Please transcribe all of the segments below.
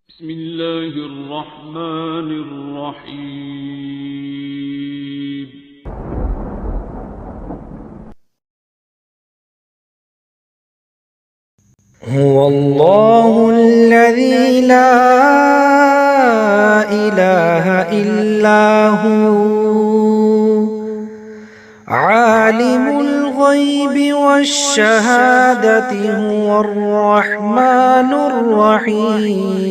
بسم الله الرحمن الرحيم. هو الله الذي لا إله إلا هو عالم الغيب والشهادة هو الرحمن الرحيم.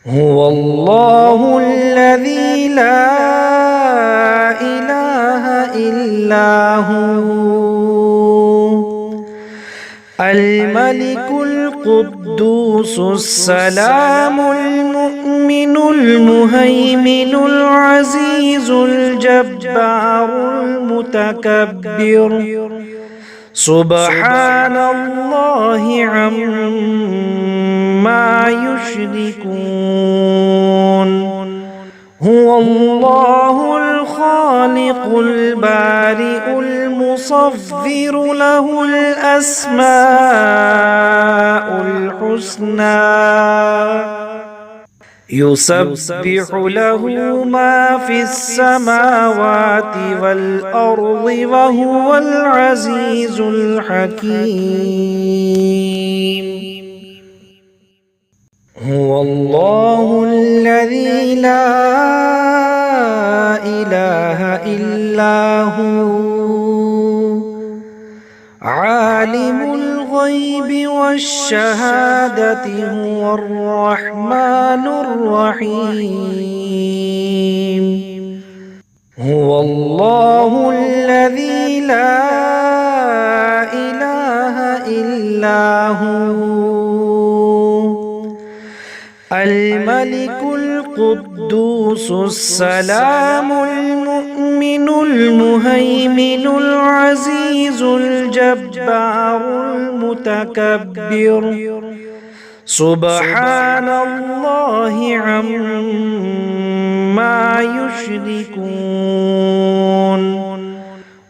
هو الله الذي لا إله إلا هو الملك القدوس السلام المؤمن المهيمن العزيز الجبار المتكبر سبحان الله عما يشركون. هو الله الخالق البارئ المصور له الأسماء الحسنى يسبح له ما في السماوات والأرض وهو العزيز الحكيم. هو الله الذي لا إله إلا هو عالم الغيب والشهادة هو الرحمن الرحيم. هو الله الذي لا إله إلا هو الملك القدوس السلام المؤمن المهيمن العزيز الجبار المتكبر سبحان الله عما يشركون.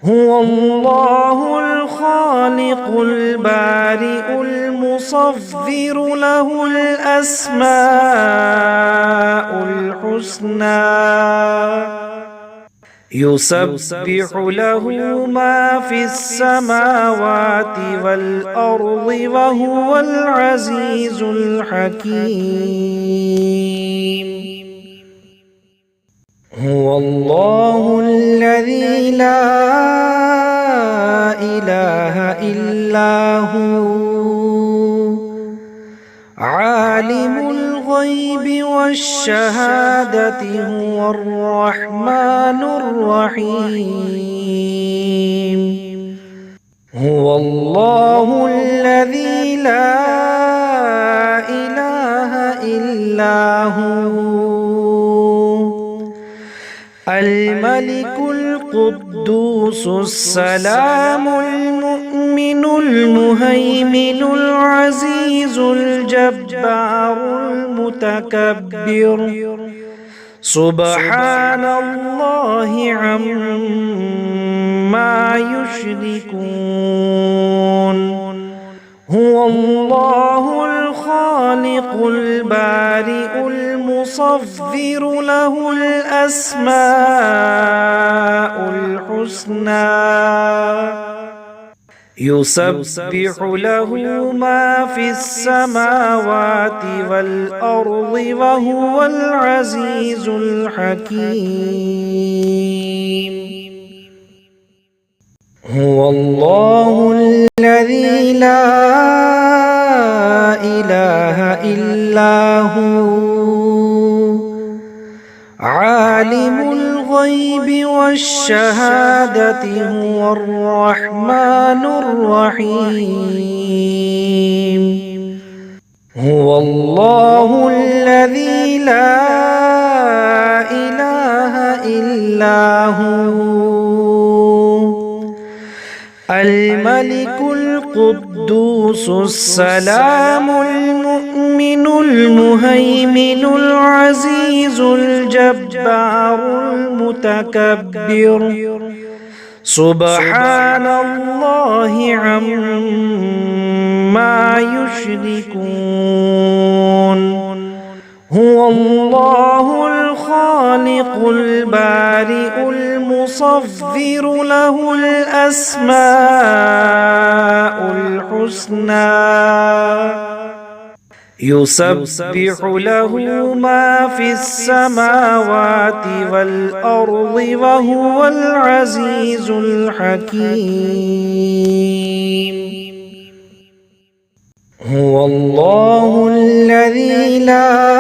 هو الله الخالق البارئ المصور له الأسماء الحسنى يسبح له ما في السماوات والأرض وهو العزيز الحكيم. هو الله الذي لا إله إلا هو عالم الغيب والشهادة هو الرحمن الرحيم. هو الله الذي لا إله إلا هو الملك القدوس السلام المؤمن المهيمن العزيز الجبار المتكبر سبحان الله عما يشركون. هو الله الخالق البارئ المصور له الأسماء الحسنى يسبح له ما في السماوات والأرض وهو العزيز الحكيم. هو الله الذي لا إله إلا هو عالم الغيب والشهادة هو الرحمن الرحيم. هو الله الذي لا إله إلا هو الملك القدوس السلام المؤمن المهيمن العزيز الجبار المتكبر سبحان الله عما يشركون هو الله الخالق البارئ المصور له الأسماء الحسنى يسبح له ما في السماوات والأرض وهو العزيز الحكيم هو الله الذي لا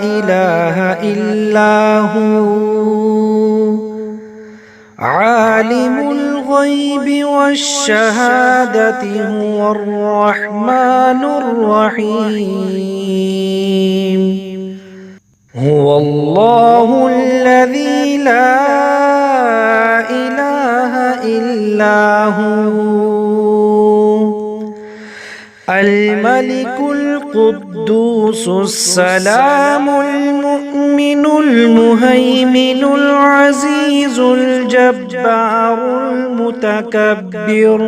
إله إلا هو عالم الغيب والشهادة هو الرحمن الرحيم هو الله الذي لا إله إلا هو الملك القدوس السلام المؤمن المهيمن العزيز الجبار المتكبر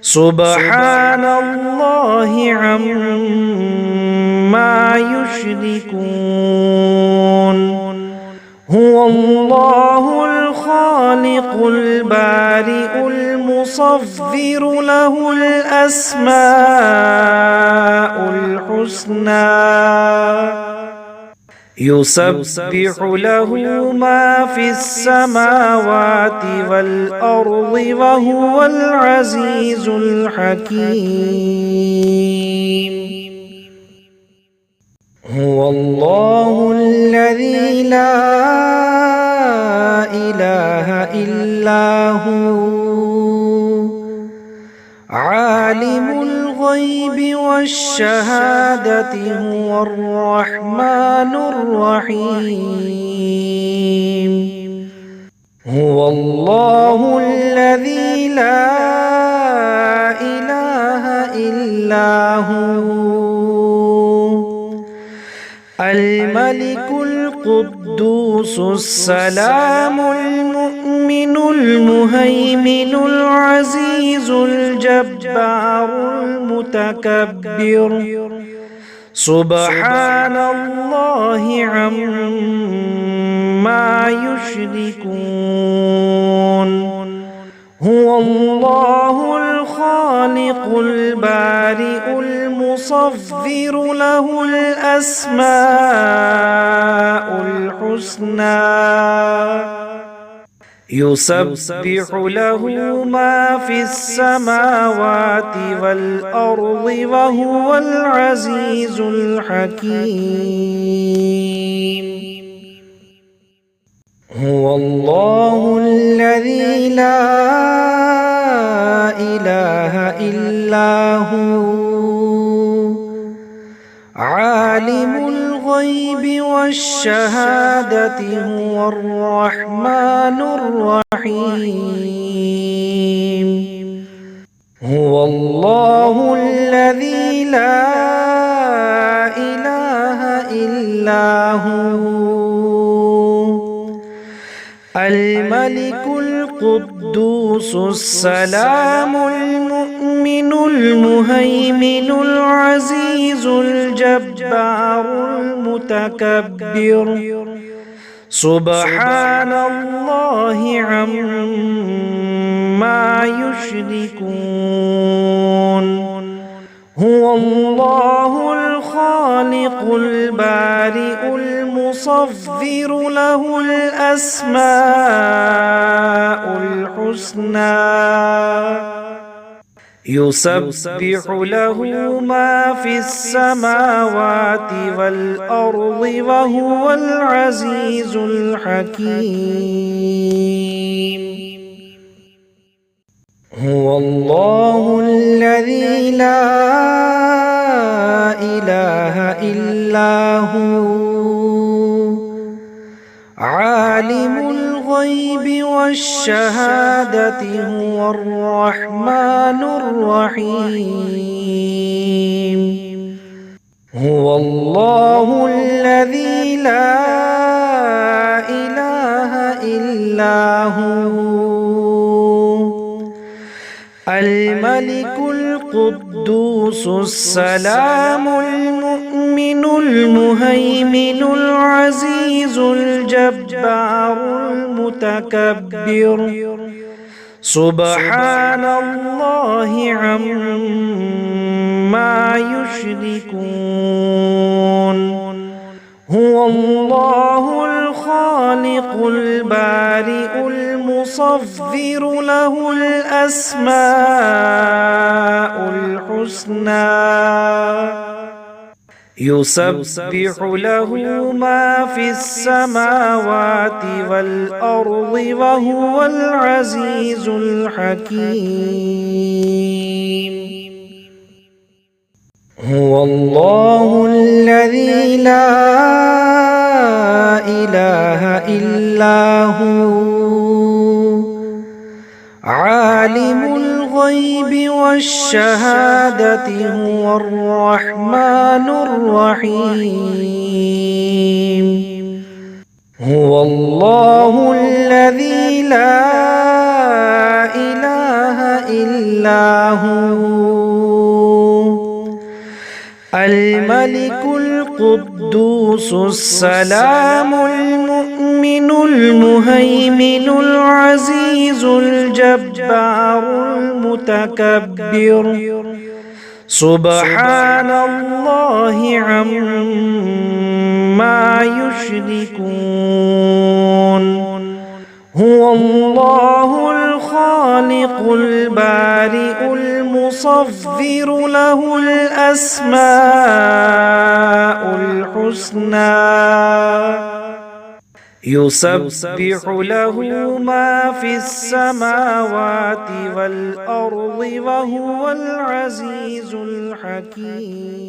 سبحان الله عما يشركون هو الله الخالق البارئ المصور له الأسماء الحسنى يسبح له ما في السماوات والأرض وهو العزيز الحكيم هو الله الذي لا إله إلا هو عالم الغيب والشهادة هو الرحمن الرحيم هو الله الذي لا إله إلا هو الملك القدوس السلام المؤمن المهيمن العزيز الجبار المتكبر سبحان الله عما يشركون هو الله الخالق البارئ المصور له الأسماء الحسنى يسبح له ما في السماوات والأرض وهو العزيز الحكيم هو الله الذي لا إله إلا هو عالم الغيب والشهادة هو الرحمن الرحيم هو الله الذي لا إله إلا هو الملك القدوس السلام المؤمن المهيمن العزيز الجبار المتكبر سبحان الله عما يشركون هو الله الخالق البارئ المصور له الأسماء الحسنى يسبح له ما في السماوات والأرض وهو العزيز الحكيم هو الله الذي لا إله إلا هو عالم الغيب والشهادة هو الرحمن الرحيم هو الله الذي لا إله إلا هو القدوس السلام المؤمن المهيمن العزيز الجبار المتكبر سبحان الله عما يشركون هو الله الخالق البارئ المصور له الأسماء الحسنى يسبح له ما في السماوات والأرض وهو العزيز الحكيم هو الله الذي لا إله إلا هو عالم الغيب والشهادة هو الرحمن الرحيم هو الله الذي لا إله إلا هو الملك القدوس السلام المؤمن المهيمن العزيز الجبار المتكبر سبحان الله عما يشركون هو الله الخالق البارئ المصور له الأسماء الحسنى يسبح له ما في السماوات والأرض وهو العزيز الحكيم